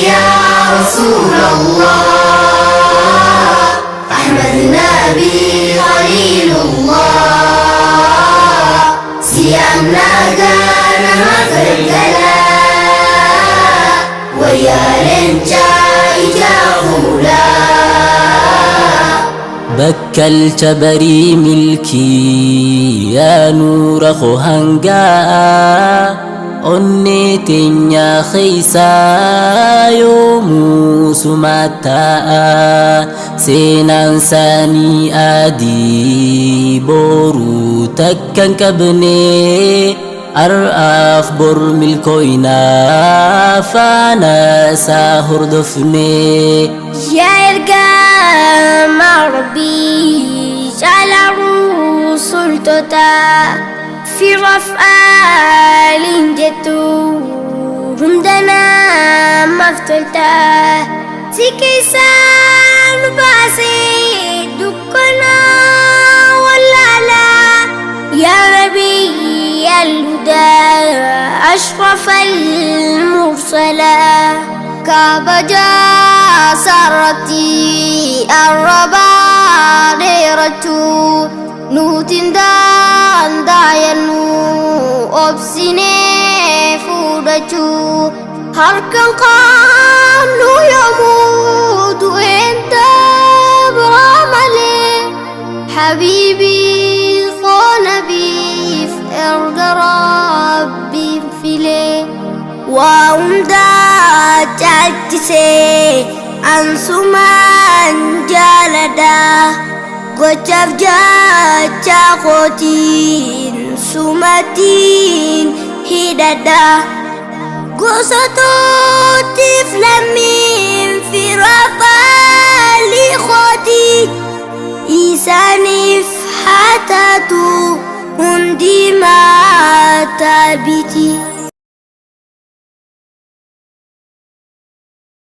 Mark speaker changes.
Speaker 1: يا رسول الله أحمد نبي خليل الله سيامنا كان مغرب الكلام ويا لنجاي جاهولا
Speaker 2: بكلت بري ملكي يا نور خهنجا onneen yaa keeysaa yoomuu sumataa seenaan saanii adii boruu takkan qabne ar'aaf bor milkooynaa faana isaa hordofne.
Speaker 3: yaa ergamaa rabbii caalaa rusultootaa في رفعال جتو عندنا مفتلتا سكيسان باسي دكنا ولا لا يا ربي الهدى أشرف المرسلا كابجا سرتي الربا ديرتو نوتين دان داينو obsine fudachu harkan qanu yamudu enta bramale habibi khonabi erga rabbi file wa umda chachise ansuman jalada gochaf jacha khotin sumatin hidada gosototif lamin firafali khoti isanif hatatu hundi matabiti.